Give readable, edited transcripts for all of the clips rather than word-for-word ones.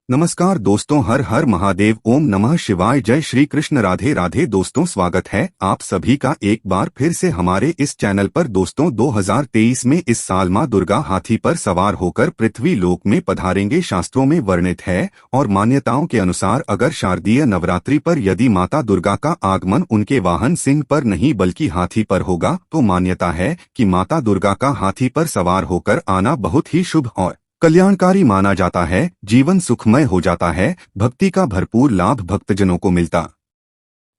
नमस्कार दोस्तों, हर हर महादेव, ओम नमः शिवाय, जय श्री कृष्ण, राधे राधे। दोस्तों, स्वागत है आप सभी का एक बार फिर से हमारे इस चैनल पर। दोस्तों, 2023 में इस साल मां दुर्गा हाथी पर सवार होकर पृथ्वी लोक में पधारेंगे। शास्त्रों में वर्णित है और मान्यताओं के अनुसार अगर शारदीय नवरात्रि पर यदि माता दुर्गा का आगमन उनके वाहन सिंह पर नहीं बल्कि हाथी पर होगा तो मान्यता है कि माता दुर्गा का हाथी पर सवार होकर आना बहुत ही शुभ और कल्याणकारी माना जाता है। जीवन सुखमय हो जाता है, भक्ति का भरपूर लाभ भक्तजनों को मिलता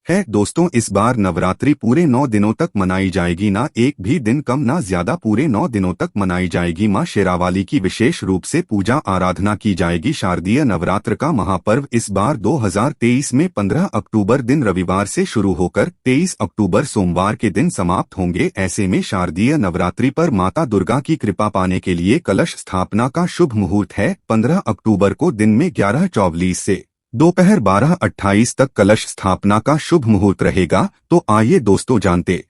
है। दोस्तों, इस बार नवरात्रि पूरे 9 दिनों तक मनाई जाएगी, ना एक भी दिन कम ना ज्यादा, पूरे 9 दिनों तक मनाई जाएगी। मां शेरावाली की विशेष रूप से पूजा आराधना की जाएगी। शारदीय नवरात्र का महापर्व इस बार 2023 में 15 अक्टूबर दिन रविवार से शुरू होकर 23 अक्टूबर सोमवार के दिन समाप्त होंगे। ऐसे में शारदीय नवरात्रि पर माता दुर्गा की कृपा पाने के लिए कलश स्थापना का शुभ मुहूर्त है। 15 अक्टूबर को दिन में 11:44 से दोपहर 12:28 तक कलश स्थापना का शुभ मुहूर्त रहेगा। तो आइए दोस्तों, जानते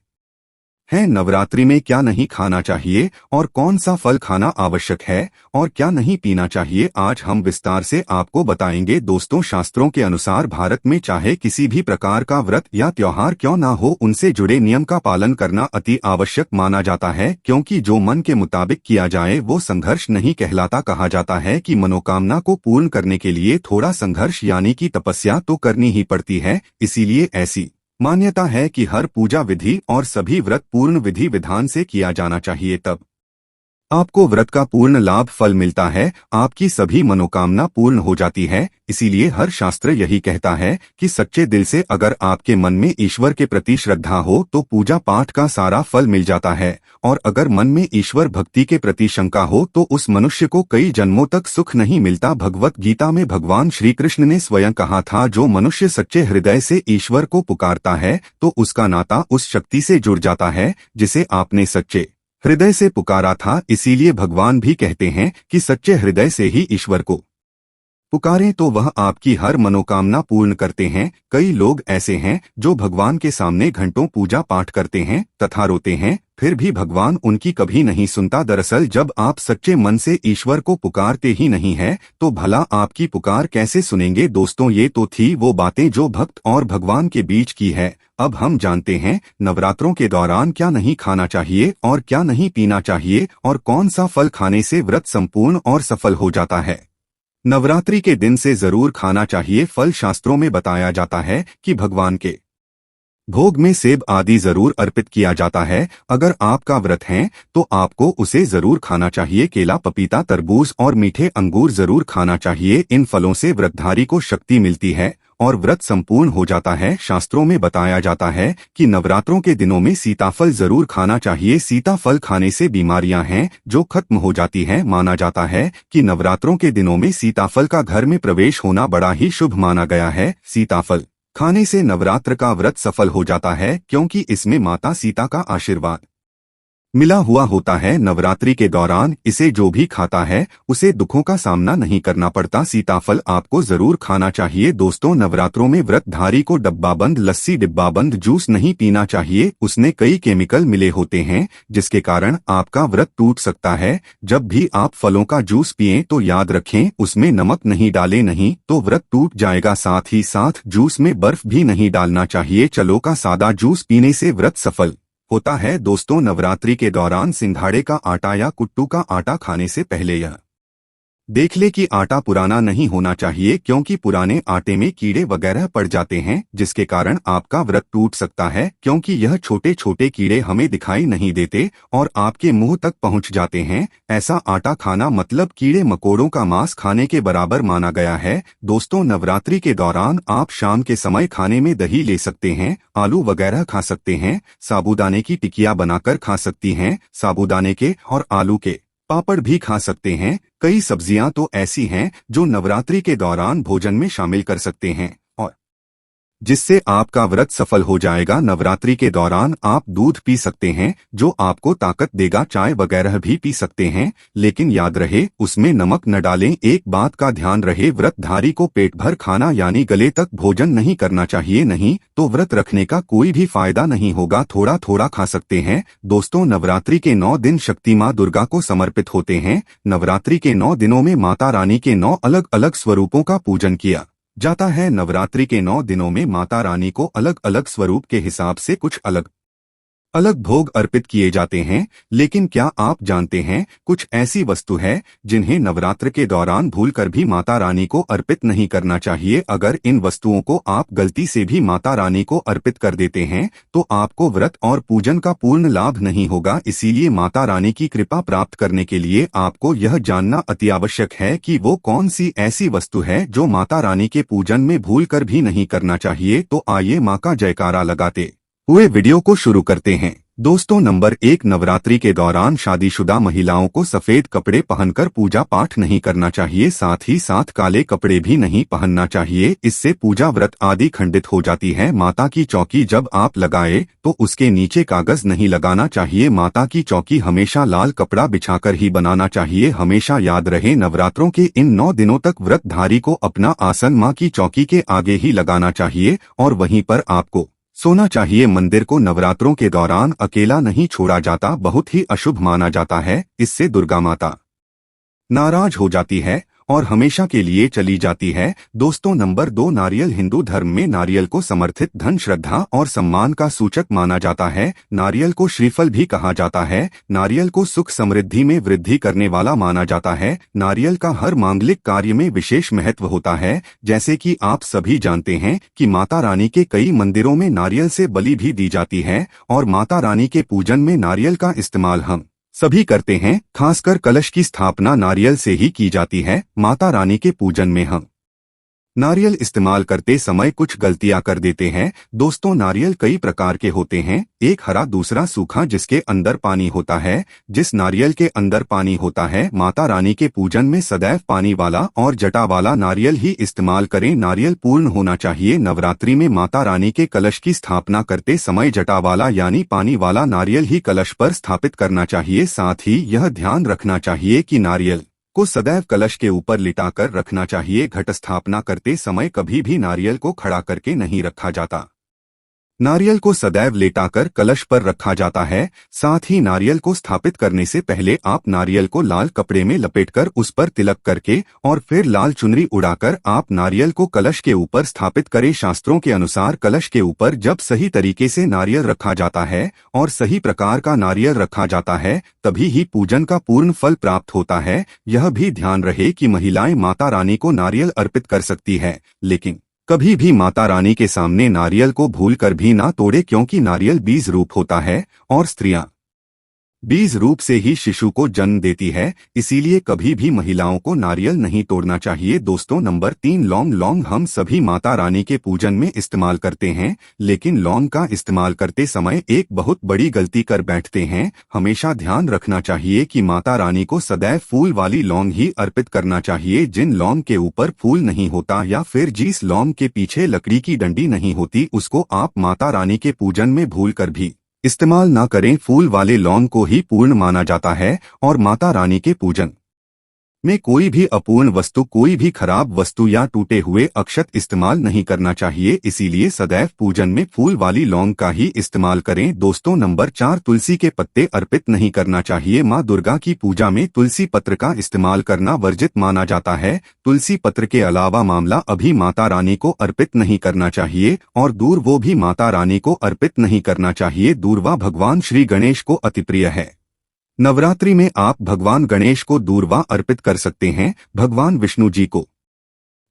हैं नवरात्रि में क्या नहीं खाना चाहिए और कौन सा फल खाना आवश्यक है और क्या नहीं पीना चाहिए, आज हम विस्तार से आपको बताएंगे। दोस्तों, शास्त्रों के अनुसार भारत में चाहे किसी भी प्रकार का व्रत या त्योहार क्यों ना हो, उनसे जुड़े नियम का पालन करना अति आवश्यक माना जाता है, क्योंकि जो मन के मुताबिक किया जाए वो संघर्ष नहीं कहलाता। कहा जाता है कि मनोकामना को पूर्ण करने के लिए थोड़ा संघर्ष यानी कि तपस्या तो करनी ही पड़ती है। इसीलिए ऐसी मान्यता है कि हर पूजा विधि और सभी व्रत पूर्ण विधि विधान से किया जाना चाहिए, तब आपको व्रत का पूर्ण लाभ फल मिलता है, आपकी सभी मनोकामना पूर्ण हो जाती है। इसीलिए हर शास्त्र यही कहता है कि सच्चे दिल से अगर आपके मन में ईश्वर के प्रति श्रद्धा हो तो पूजा पाठ का सारा फल मिल जाता है, और अगर मन में ईश्वर भक्ति के प्रति शंका हो तो उस मनुष्य को कई जन्मों तक सुख नहीं मिलता। भगवत गीता में भगवान श्री कृष्ण ने स्वयं कहा था, जो मनुष्य सच्चे हृदय से ईश्वर को पुकारता है तो उसका नाता उस शक्ति से जुड़ जाता है जिसे आपने सच्चे हृदय से पुकारा था। इसीलिए भगवान भी कहते हैं कि सच्चे हृदय से ही ईश्वर को पुकारें तो वह आपकी हर मनोकामना पूर्ण करते हैं। कई लोग ऐसे हैं जो भगवान के सामने घंटों पूजा पाठ करते हैं तथा रोते हैं, फिर भी भगवान उनकी कभी नहीं सुनता। दरअसल जब आप सच्चे मन से ईश्वर को पुकारते ही नहीं हैं तो भला आपकी पुकार कैसे सुनेंगे। दोस्तों, ये तो थी वो बातें जो भक्त और भगवान के बीच की है। अब हम जानते हैं नवरात्रों के दौरान क्या नहीं खाना चाहिए और क्या नहीं पीना चाहिए और कौन सा फल खाने से व्रत संपूर्ण और सफल हो जाता है। नवरात्रि के दिन से जरूर खाना चाहिए फल। शास्त्रों में बताया जाता है कि भगवान के भोग में सेब आदि जरूर अर्पित किया जाता है। अगर आपका व्रत है तो आपको उसे जरूर खाना चाहिए। केला, पपीता, तरबूज और मीठे अंगूर जरूर खाना चाहिए। इन फलों से व्रतधारी को शक्ति मिलती है और व्रत संपूर्ण हो जाता है। शास्त्रों में बताया जाता है कि नवरात्रों के दिनों में सीताफल जरूर खाना चाहिए। सीताफल खाने से बीमारियां हैं जो खत्म हो जाती हैं। माना जाता है कि नवरात्रों के दिनों में सीताफल का घर में प्रवेश होना बड़ा ही शुभ माना गया है। सीताफल खाने से नवरात्र का व्रत सफल हो जाता है, क्योंकि इसमें माता सीता का आशीर्वाद मिला हुआ होता है। नवरात्रि के दौरान इसे जो भी खाता है उसे दुखों का सामना नहीं करना पड़ता। सीताफल आपको जरूर खाना चाहिए। दोस्तों, नवरात्रों में व्रतधारी को डब्बाबंद लस्सी, डिब्बाबंद जूस नहीं पीना चाहिए। उसमें कई केमिकल मिले होते हैं जिसके कारण आपका व्रत टूट सकता है। जब भी आप फलों का जूस पिएं तो याद रखें उसमें नमक नहीं डालें, नहीं तो व्रत टूट जाएगा। साथ ही साथ जूस में बर्फ भी नहीं डालना चाहिए। चलो का सादा जूस पीने से व्रत सफल होता है। दोस्तों, नवरात्रि के दौरान सिंघाड़े का आटा या कुट्टू का आटा खाने से पहले यह देख ले कि आटा पुराना नहीं होना चाहिए, क्योंकि पुराने आटे में कीड़े वगैरह पड़ जाते हैं जिसके कारण आपका व्रत टूट सकता है, क्योंकि यह छोटे छोटे कीड़े हमें दिखाई नहीं देते और आपके मुंह तक पहुंच जाते हैं। ऐसा आटा खाना मतलब कीड़े मकोड़ों का मांस खाने के बराबर माना गया है। दोस्तों, नवरात्रि के दौरान आप शाम के समय खाने में दही ले सकते हैं, आलू वगैरह खा सकते हैं, साबूदाने की टिकिया बनाकर खा सकती हैं, साबूदाने के और आलू के पापड़ भी खा सकते हैं। कई सब्जियां तो ऐसी हैं जो नवरात्रि के दौरान भोजन में शामिल कर सकते हैं और जिससे आपका व्रत सफल हो जाएगा। नवरात्रि के दौरान आप दूध पी सकते हैं जो आपको ताकत देगा, चाय वगैरह भी पी सकते हैं, लेकिन याद रहे उसमें नमक न डालें। एक बात का ध्यान रहे, व्रतधारी को पेट भर खाना यानी गले तक भोजन नहीं करना चाहिए, नहीं तो व्रत रखने का कोई भी फायदा नहीं होगा, थोड़ा थोड़ा खा सकते हैं। दोस्तों, नवरात्रि के 9 दिन शक्ति माँ दुर्गा को समर्पित होते हैं। नवरात्रि के 9 दिनों में माता रानी के 9 अलग अलग स्वरूपों का पूजन किया जाता है। नवरात्रि के 9 दिनों में माता रानी को अलग अलग स्वरूप के हिसाब से कुछ अलग अलग भोग अर्पित किए जाते हैं। लेकिन क्या आप जानते हैं, कुछ ऐसी वस्तु है जिन्हें नवरात्र के दौरान भूलकर भी माता रानी को अर्पित नहीं करना चाहिए। अगर इन वस्तुओं को आप गलती से भी माता रानी को अर्पित कर देते हैं तो आपको व्रत और पूजन का पूर्ण लाभ नहीं होगा। इसीलिए माता रानी की कृपा प्राप्त करने के लिए आपको यह जानना अति आवश्यक है कि वो कौन सी ऐसी वस्तु है जो माता रानी के पूजन में भूलकर भी नहीं करना चाहिए। तो आइए माँ का जयकारा लगाते हुए वीडियो को शुरू करते हैं। दोस्तों, नंबर 1, नवरात्रि के दौरान शादीशुदा महिलाओं को सफेद कपड़े पहनकर पूजा पाठ नहीं करना चाहिए, साथ ही साथ काले कपड़े भी नहीं पहनना चाहिए। इससे पूजा व्रत आदि खंडित हो जाती है। माता की चौकी जब आप लगाए तो उसके नीचे कागज नहीं लगाना चाहिए। माता की चौकी हमेशा लाल कपड़ा बिछाकर ही बनाना चाहिए। हमेशा याद रहे, नवरात्रों के इन 9 दिनों तक व्रतधारी को अपना आसन माँ की चौकी के आगे ही लगाना चाहिए और वहीं पर आपको सोना चाहिए। मंदिर को नवरात्रों के दौरान अकेला नहीं छोड़ा जाता, बहुत ही अशुभ माना जाता है। इससे दुर्गा माता नाराज हो जाती है और हमेशा के लिए चली जाती है। दोस्तों, नंबर 2, नारियल। हिंदू धर्म में नारियल को समर्थित धन, श्रद्धा और सम्मान का सूचक माना जाता है। नारियल को श्रीफल भी कहा जाता है। नारियल को सुख समृद्धि में वृद्धि करने वाला माना जाता है। नारियल का हर मांगलिक कार्य में विशेष महत्व होता है। जैसे कि आप सभी जानते हैं कि माता रानी के कई मंदिरों में नारियल से बलि भी दी जाती है और माता रानी के पूजन में नारियल का इस्तेमाल हम सभी करते हैं। खासकर कलश की स्थापना नारियल से ही की जाती है। माता रानी के पूजन में हम नारियल इस्तेमाल करते समय कुछ गलतियां कर देते हैं। दोस्तों, नारियल कई प्रकार के होते हैं, एक हरा दूसरा सूखा जिसके अंदर पानी होता है। जिस नारियल के अंदर पानी होता है, माता रानी के पूजन में सदैव पानी वाला और जटा वाला नारियल ही इस्तेमाल करें। नारियल पूर्ण होना चाहिए। नवरात्रि में माता रानी के कलश की स्थापना करते समय जटा वाला यानी पानी वाला नारियल ही कलश पर स्थापित करना चाहिए। साथ ही यह ध्यान रखना चाहिए कि नारियल को सदैव कलश के ऊपर लिटाकर रखना चाहिए। घट स्थापना करते समय कभी भी नारियल को खड़ा करके नहीं रखा जाता, नारियल को सदैव लेटाकर कलश पर रखा जाता है। साथ ही नारियल को स्थापित करने से पहले आप नारियल को लाल कपड़े में लपेटकर उस पर तिलक करके और फिर लाल चुनरी उड़ाकर आप नारियल को कलश के ऊपर स्थापित करें। शास्त्रों के अनुसार कलश के ऊपर जब सही तरीके से नारियल रखा जाता है और सही प्रकार का नारियल रखा जाता है, तभी ही पूजन का पूर्ण फल प्राप्त होता है। यह भी ध्यान रहे कि महिलाएं माता रानी को नारियल अर्पित कर सकती है, लेकिन कभी भी माता रानी के सामने नारियल को भूलकर भी ना तोड़े, क्योंकि नारियल बीज रूप होता है और स्त्रियां बीज रूप से ही शिशु को जन्म देती है। इसीलिए कभी भी महिलाओं को नारियल नहीं तोड़ना चाहिए। दोस्तों, नंबर 3, लौंग। लौंग हम सभी माता रानी के पूजन में इस्तेमाल करते हैं, लेकिन लौंग का इस्तेमाल करते समय एक बहुत बड़ी गलती कर बैठते हैं। हमेशा ध्यान रखना चाहिए कि माता रानी को सदैव फूल वाली लौंग ही अर्पित करना चाहिए। जिन लौंग के ऊपर फूल नहीं होता या फिर जिस लौंग के पीछे लकड़ी की डंडी नहीं होती, उसको आप माता रानी के पूजन में भूलकर भी इस्तेमाल ना करें। फूल वाले लौंग को ही पूर्ण माना जाता है और माता रानी के पूजन में कोई भी अपूर्ण वस्तु, कोई भी खराब वस्तु या टूटे हुए अक्षत इस्तेमाल नहीं करना चाहिए। इसीलिए सदैव पूजन में फूल वाली लौंग का ही इस्तेमाल करें। दोस्तों, नंबर 4, तुलसी के पत्ते अर्पित नहीं करना चाहिए। माँ दुर्गा की पूजा में तुलसी पत्र का इस्तेमाल करना वर्जित माना जाता है। तुलसी पत्र के अलावा मामला अभी माता रानी को अर्पित नहीं करना चाहिए और दूर वो भी माता रानी को अर्पित नहीं करना चाहिए। दूर्वा भगवान श्री गणेश को अति प्रिय है। नवरात्रि में आप भगवान गणेश को दूर्वा अर्पित कर सकते हैं। भगवान विष्णु जी को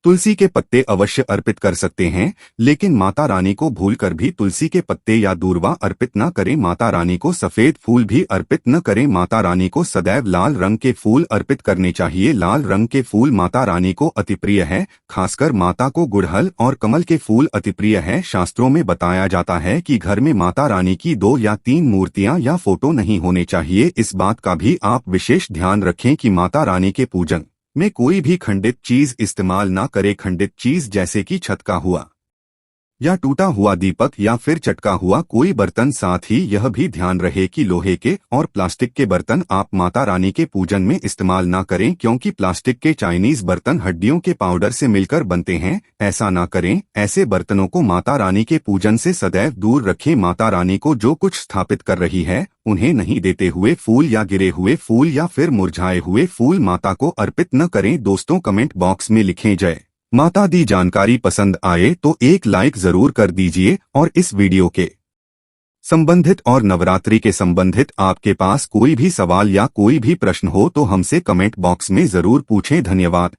तुलसी के पत्ते अवश्य अर्पित कर सकते हैं, लेकिन माता रानी को भूलकर भी तुलसी के पत्ते या दूर्वा अर्पित न करें। माता रानी को सफेद फूल भी अर्पित न करें। माता रानी को सदैव लाल रंग के फूल अर्पित करने चाहिए। लाल रंग के फूल माता रानी को अति प्रिय है। खासकर माता को गुड़हल और कमल के फूल अति प्रिय है। शास्त्रों में बताया जाता है कि घर में माता रानी की 2 या 3 मूर्तियां या फोटो नहीं होने चाहिए। इस बात का भी आप विशेष ध्यान रखें कि माता रानी के पूजन में कोई भी खंडित चीज इस्तेमाल ना करे। खंडित चीज जैसे कि छत का हुआ या टूटा हुआ दीपक या फिर चटका हुआ कोई बर्तन। साथ ही यह भी ध्यान रहे कि लोहे के और प्लास्टिक के बर्तन आप माता रानी के पूजन में इस्तेमाल ना करें, क्योंकि प्लास्टिक के चाइनीज बर्तन हड्डियों के पाउडर से मिलकर बनते हैं। ऐसा ना करें। ऐसे बर्तनों को माता रानी के पूजन से सदैव दूर रखें। माता रानी को जो कुछ स्थापित कर रही है उन्हें नहीं देते हुए फूल या गिरे हुए फूल या फिर मुरझाए हुए फूल माता को अर्पित न करें। दोस्तों, कमेंट बॉक्स में लिखें जय माता दी। जानकारी पसंद आए तो एक लाइक जरूर कर दीजिए और इस वीडियो के संबंधित और नवरात्रि के संबंधित आपके पास कोई भी सवाल या कोई भी प्रश्न हो तो हमसे कमेंट बॉक्स में जरूर पूछें। धन्यवाद।